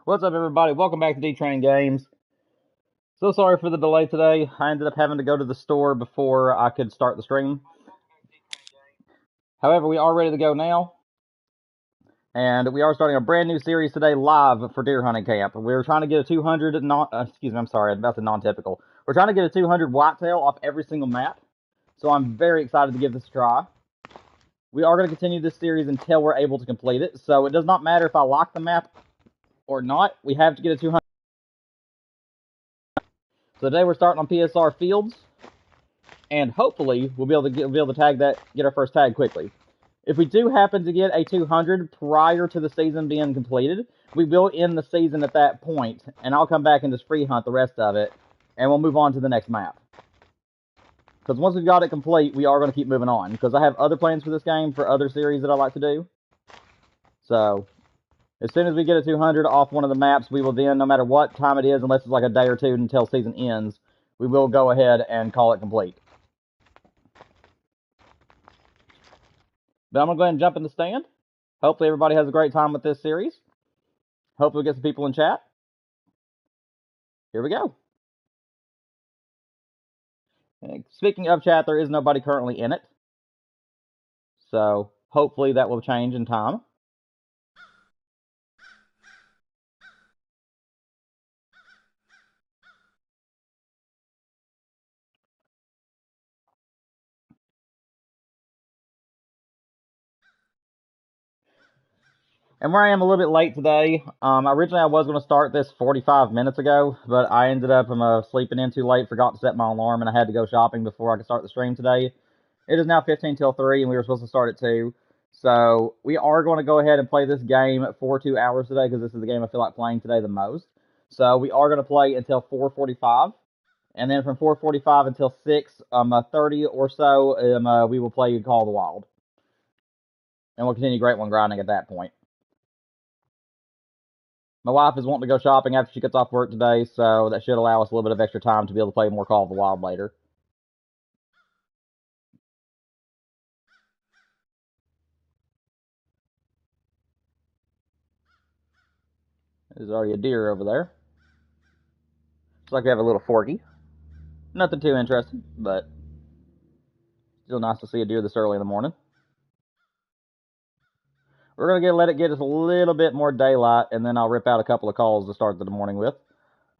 What's up, everybody? Welcome back to D-Train Games. So sorry for the delay today. I ended up having to go to the store before I could start the stream. However, we are ready to go now. And we are starting a brand new series today live for deer hunting camp. We're trying to get a 200, I'm sorry, I'm about to non-typical. We're trying to get a 200 whitetail off every single map. So I'm very excited to give this a try. We are going to continue this series until we're able to complete it. So it does not matter if I lock the map or not. We have to get a 200. So today we're starting on PSR Fields. And hopefully we'll be able to tag that, get our first tag quickly. If we do happen to get a 200 prior to the season being completed, we will end the season at that point, and I'll come back and just free hunt the rest of it, and we'll move on to the next map. Because once we've got it complete, we are going to keep moving on, because I have other plans for this game, for other series that I like to do. So, as soon as we get a 200 off one of the maps, we will then, no matter what time it is, unless it's like a day or two until season ends, we will go ahead and call it complete. But I'm going to go ahead and jump in the stand. Hopefully everybody has a great time with this series. Hopefully we get some people in chat. Here we go. And speaking of chat, there is nobody currently in it. So hopefully that will change in time. And where I am a little bit late today, originally I was going to start this 45 minutes ago, but I ended up sleeping in too late, forgot to set my alarm, and I had to go shopping before I could start the stream today. It is now 15 till 3, and we were supposed to start at 2. So we are going to go ahead and play this game for 2 hours today, because this is the game I feel like playing today the most. So we are going to play until 4:45, and then from 4:45 until 6:30 or so, we will play Call of the Wild. And we'll continue Great One grinding at that point. My wife is wanting to go shopping after she gets off work today, so that should allow us a little bit of extra time to be able to play more Call of the Wild later. There's already a deer over there. Looks like we have a little forky. Nothing too interesting, but still nice to see a deer this early in the morning. We're going to let it get us a little bit more daylight, and then I'll rip out a couple of calls to start the morning with.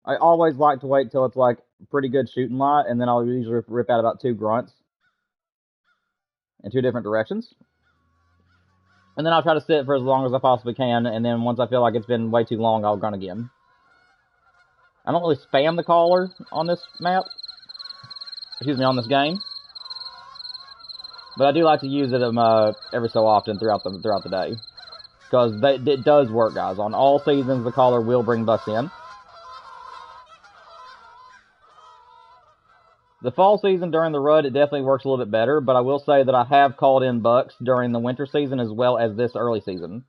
I always like to wait till it's like pretty good shooting light, and then I'll usually rip out about 2 grunts in 2 different directions. And then I'll try to sit for as long as I possibly can, and then once I feel like it's been way too long, I'll grunt again. I don't really spam the caller on this map. Excuse me, on this game. But I do like to use it every so often throughout the day. Because it does work, guys. On all seasons, the caller will bring bucks in. The fall season during the rut, it definitely works a little bit better, but I will say that I have called in bucks during the winter season as well as this early season.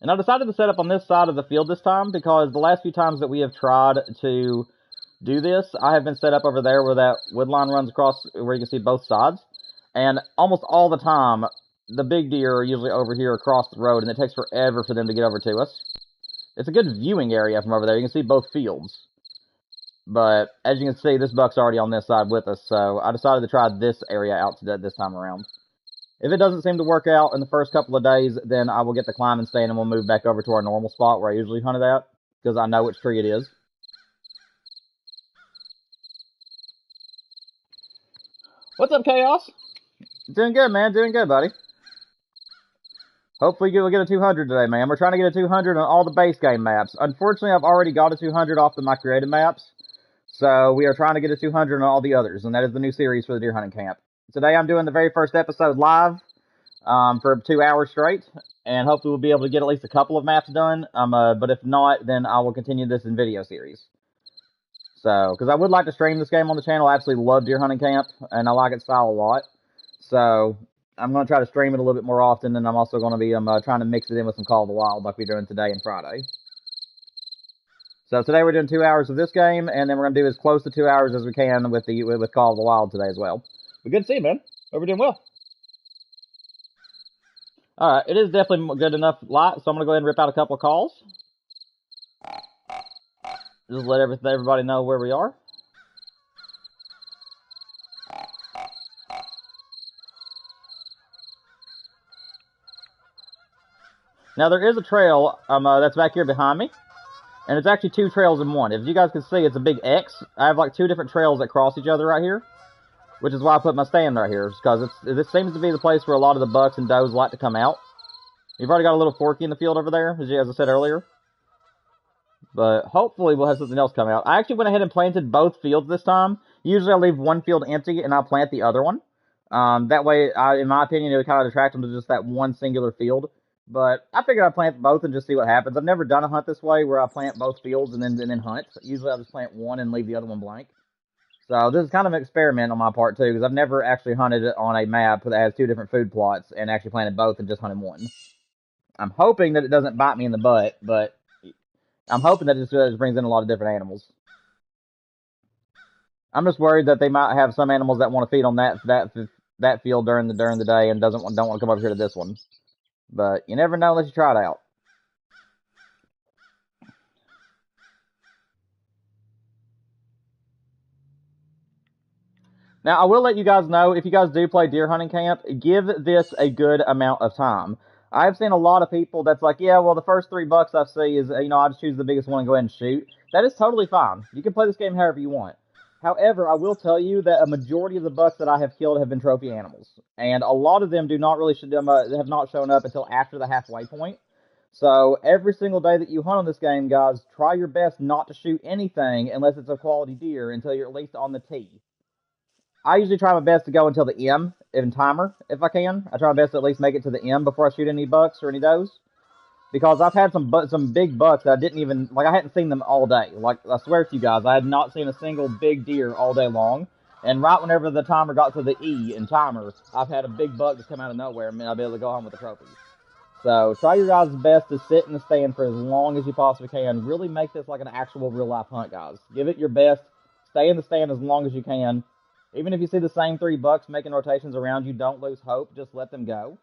And I decided to set up on this side of the field this time because the last few times that we have tried to do this, I have been set up over there where that wood line runs across, where you can see both sides. And almost all the time, the big deer are usually over here across the road, and it takes forever for them to get over to us. It's a good viewing area from over there. You can see both fields. But as you can see, this buck's already on this side with us, so I decided to try this area out this time around. If it doesn't seem to work out in the first couple of days, then I will get the climbing stand and we'll move back over to our normal spot where I usually hunt it at, because I know which tree it is. What's up, Chaos? Doing good, man. Doing good, buddy. Hopefully we'll get a 200 today, man. We're trying to get a 200 on all the base game maps. Unfortunately, I've already got a 200 off of my creative maps, so we are trying to get a 200 on all the others, and that is the new series for the deer hunting camp. Today I'm doing the very first episode live for 2 hours straight, and hopefully we'll be able to get at least a couple of maps done, but if not, then I will continue this in video series. So, because I would like to stream this game on the channel. I absolutely love deer hunting camp, and I like its style a lot. So, I'm going to try to stream it a little bit more often, and I'm also going to be trying to mix it in with some Call of the Wild like we're doing today and Friday. So today we're doing 2 hours of this game, and then we're going to do as close to 2 hours as we can with Call of the Wild today as well. But good to see you, man. Hope you're doing well. Alright, it is definitely good enough light, so I'm going to go ahead and rip out a couple of calls. Just let everybody know where we are. Now, there is a trail that's back here behind me. And it's actually two trails in one. If you guys can see, it's a big X. I have like two different trails that cross each other right here. Which is why I put my stand right here. Because this seems to be the place where a lot of the bucks and does like to come out. You've already got a little forky in the field over there, as I said earlier. But hopefully we'll have something else come out. I actually went ahead and planted both fields this time. Usually I leave one field empty and I'll plant the other one. That way, in my opinion, it would kind of attract them to just that one singular field. But I figured I'd plant both and just see what happens. I've never done a hunt this way where I plant both fields and then hunt. Usually I'll just plant one and leave the other one blank. So this is kind of an experiment on my part too, because I've never actually hunted on a map that has two different food plots and actually planted both and just hunted one. I'm hoping that it doesn't bite me in the butt, but I'm hoping that it just brings in a lot of different animals. I'm just worried that they might have some animals that want to feed on that field during the day and don't want to come over here to this one. But you never know unless you try it out. Now, I will let you guys know, if you guys do play deer hunting camp, give this a good amount of time. I've seen a lot of people that's like, yeah, well, the first 3 bucks I see is, I just choose the biggest one and go ahead and shoot. That is totally fine. You can play this game however you want. However, I will tell you that a majority of the bucks that I have killed have been trophy animals. And a lot of them have not shown up until after the halfway point. So, every single day that you hunt on this game, guys, try your best not to shoot anything unless it's a quality deer until you're at least on the tee. I usually try my best to go until the M in timer, if I can. I try my best to at least make it to the M before I shoot any bucks or any does. Because I've had some big bucks that I didn't even, I hadn't seen them all day. Like, I swear to you guys, I had not seen a single big deer all day long. And right whenever the timer got to the E in timer, I've had a big buck just come out of nowhere, and I'll be able to go home with a trophy. So, try your guys' best to sit in the stand for as long as you possibly can. Really make this like an actual real-life hunt, guys. Give it your best. Stay in the stand as long as you can. Even if you see the same 3 bucks making rotations around you, don't lose hope. Just let them go.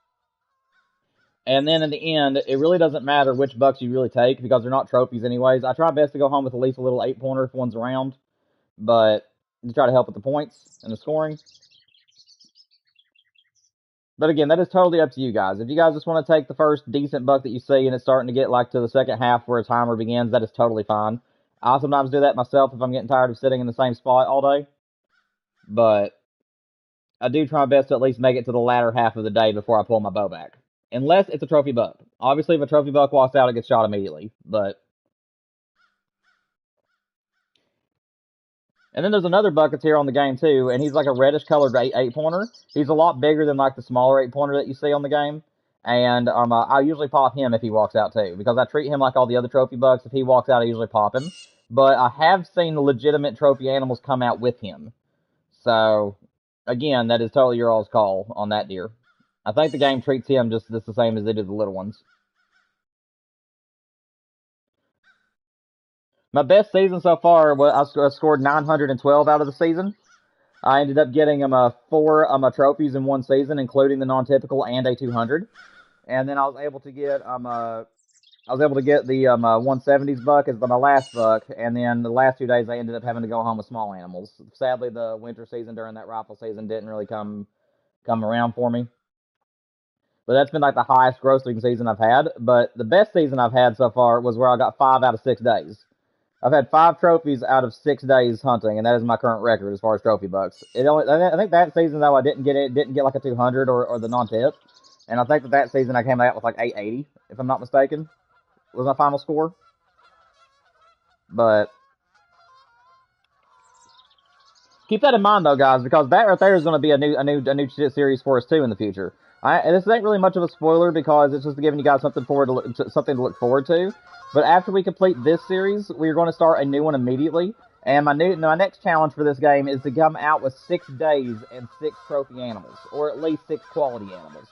And then in the end, it really doesn't matter which bucks you really take because they're not trophies anyways. I try best to go home with at least a little 8-pointer if one's around. But to try to help with the points and the scoring. But again, that is totally up to you guys. If you guys just want to take the first decent buck that you see and it's starting to get like to the second half where a timer begins, that is totally fine. I sometimes do that myself if I'm getting tired of sitting in the same spot all day. But I do try my best to at least make it to the latter half of the day before I pull my bow back. Unless it's a trophy buck. Obviously, if a trophy buck walks out, it gets shot immediately. And then there's another buck that's here on the game, too. And he's like a reddish-colored 8-pointer. He's a lot bigger than like the smaller 8-pointer that you see on the game. And I usually pop him if he walks out, too. Because I treat him like all the other trophy bucks. If he walks out, I usually pop him. But I have seen legitimate trophy animals come out with him. So, again, that is totally your all's call on that deer. I think the game treats him just the same as they do the little ones. My best season so far, I scored 912 out of the season. I ended up getting 4 trophies in one season, including the non-typical and a 200. And then I was able to get the 170s buck as my last buck, and then the last 2 days I ended up having to go home with small animals. Sadly, the winter season during that rifle season didn't really come around for me. But that's been like the highest grossing season I've had. But the best season I've had so far was where I got 5 out of 6 days. I've had 5 trophies out of 6 days hunting, and that is my current record as far as trophy bucks. I think that season though I didn't get like a 200 or the non-tip, and I think that season I came out with like 880, if I'm not mistaken, was my final score. But keep that in mind though, guys, because that right there is going to be a new series for us too in the future. And this ain't really much of a spoiler because it's just giving you guys something to look forward to. But after we complete this series, we're going to start a new one immediately. And my next challenge for this game is to come out with 6 days and 6 trophy animals, or at least 6 quality animals.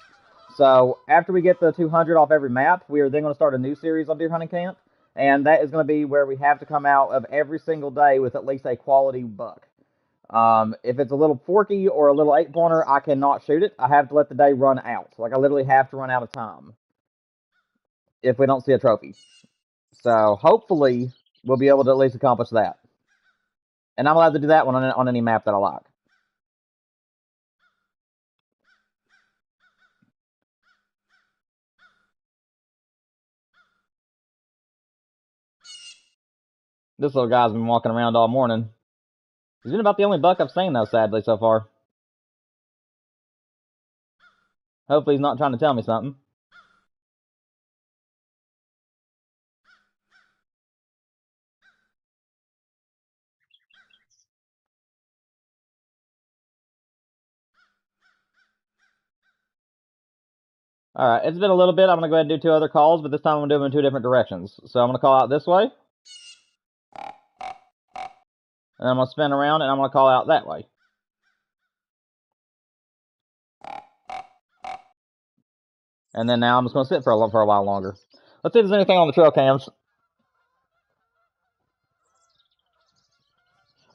So after we get the 200 off every map, we are then going to start a new series on Deer Hunting Camp. And that is going to be where we have to come out of every single day with at least a quality buck. If it's a little forky or a little 8-pointer, I cannot shoot it. I have to let the day run out. Like, I literally have to run out of time if we don't see a trophy. So, hopefully, we'll be able to at least accomplish that. And I'm allowed to do that one on any map that I like. This little guy's been walking around all morning. He's been about the only buck I've seen, though, sadly, so far. Hopefully he's not trying to tell me something. Alright, it's been a little bit. I'm going to go ahead and do 2 other calls, but this time I'm going to do them in 2 different directions. So I'm going to call out this way. And I'm going to spin around, and I'm going to call out that way. And then now I'm just going to sit for a while longer. Let's see if there's anything on the trail cams.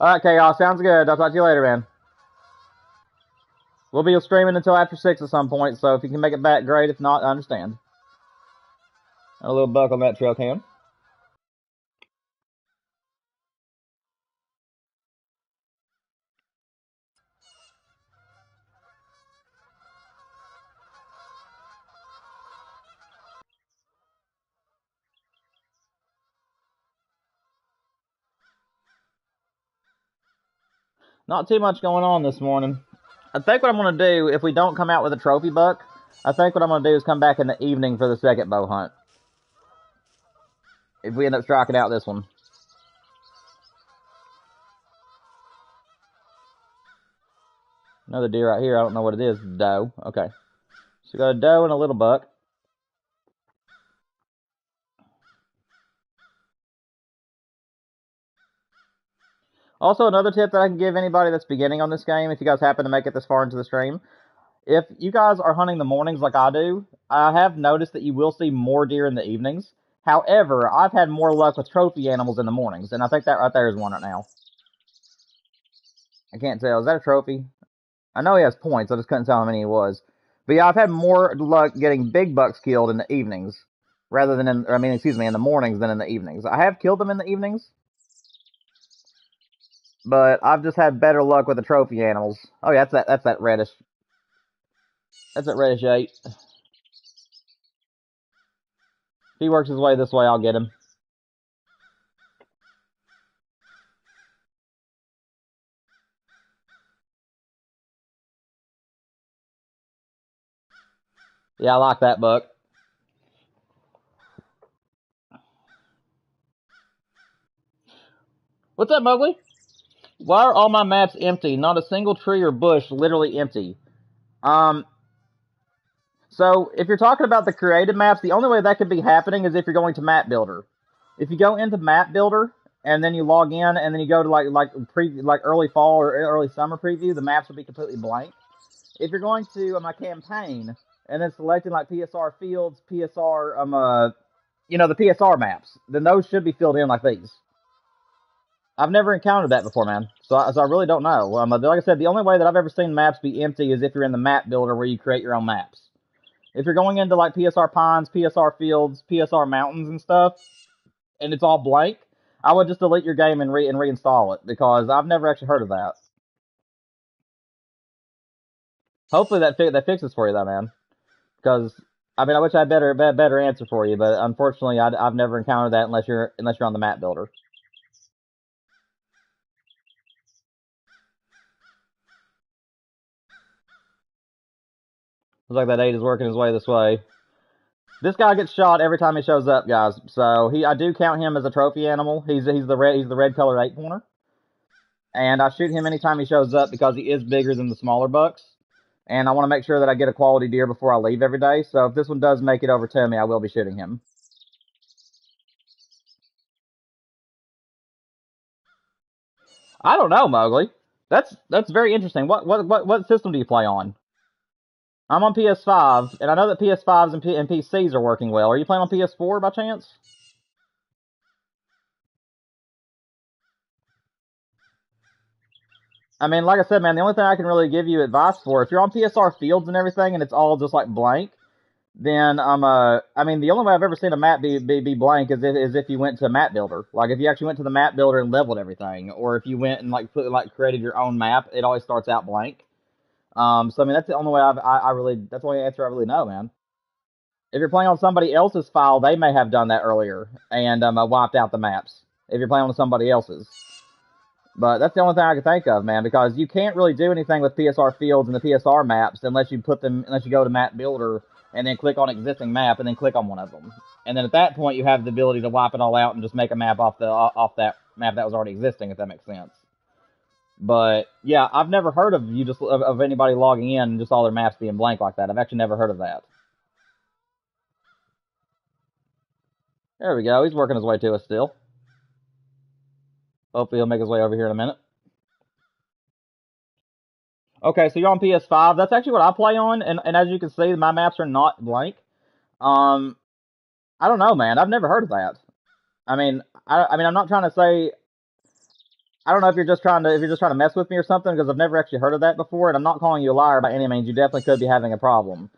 Alright, y'all. Sounds good. I'll talk to you later, man. We'll be streaming until after 6 at some point, so if you can make it back, great. If not, I understand. A little buck on that trail cam. Not too much going on this morning. I think what I'm going to do, if we don't come out with a trophy buck, I think what I'm going to do is come back in the evening for the second bow hunt. If we end up striking out this one. Another deer right here. I don't know what it is. Doe. Okay. So we got a doe and a little buck. Also, another tip that I can give anybody that's beginning on this game, if you guys happen to make it this far into the stream, if you guys are hunting the mornings like I do, I have noticed that you will see more deer in the evenings. However, I've had more luck with trophy animals in the mornings, and I think that right there is one right now. I can't tell. Is that a trophy? I know he has points. I just couldn't tell how many he was. But yeah, I've had more luck getting big bucks killed in the evenings rather than in the mornings than in the evenings. I have killed them in the evenings, but I've just had better luck with the trophy animals. Oh yeah, that's that reddish. That's that reddish 8. If he works his way this way, I'll get him. Yeah, I like that buck. What's up, Mowgli? Why are all my maps empty? Not a single tree or bush, literally empty. So if you're talking about the creative maps, the only way that could be happening is if you're going to Map Builder. If you go into Map Builder and then you log in and then you go to like early fall or early summer preview, the maps will be completely blank. If you're going to my campaign and then selecting like PSR fields, PSR the PSR maps, then those should be filled in like these. I've never encountered that before, man. So I really don't know. Like I said, the only way that I've ever seen maps be empty is if you're in the Map Builder where you create your own maps. If you're going into like PSR Pines, PSR Fields, PSR Mountains and stuff, and it's all blank, I would just delete your game and reinstall it, because I've never actually heard of that. Hopefully that fixes for you, though, man. Because I wish I had better answer for you, but unfortunately, I've never encountered that unless you're on the Map Builder. Looks like that 8 is working his way this way. This guy gets shot every time he shows up, guys. So I do count him as a trophy animal. He's the red colored 8-pointer. And I shoot him anytime he shows up because he is bigger than the smaller bucks. And I want to make sure that I get a quality deer before I leave every day. So if this one does make it over to me, I will be shooting him. I don't know, Mowgli. That's very interesting. What system do you play on? I'm on PS5, and I know that PS5s and PCs are working well. Are you playing on PS4 by chance? I mean, like I said, man, the only thing I can really give you advice for, if you're on PSR fields and everything and it's all just like blank, then I mean, the only way I've ever seen a map be blank is if you went to a map builder. Like if you actually went to the map builder and leveled everything, or if you went and like created your own map, it always starts out blank. So I mean, that's the only way I really that's the only answer I really know, man. If you're playing on somebody else's file, they may have done that earlier and wiped out the maps. If you're playing on somebody else's. But that's the only thing I can think of, man, because you can't really do anything with PSR fields and the PSR maps unless you go to Map Builder and then click on existing map and then click on one of them. And then at that point, you have the ability to wipe it all out and just make a map off that map that was already existing, if that makes sense. But yeah, I've never heard of of anybody logging in and just all their maps being blank like that. I've actually never heard of that. There we go. He's working his way to us still. Hopefully he'll make his way over here in a minute. Okay, so you're on PS5. That's actually what I play on, and as you can see, my maps are not blank. Um, I don't know, man. I've never heard of that. I mean, I'm not trying to say. I don't know if you're just trying to mess with me or something because I've never actually heard of that before, and I'm not calling you a liar by any means. You definitely could be having a problem.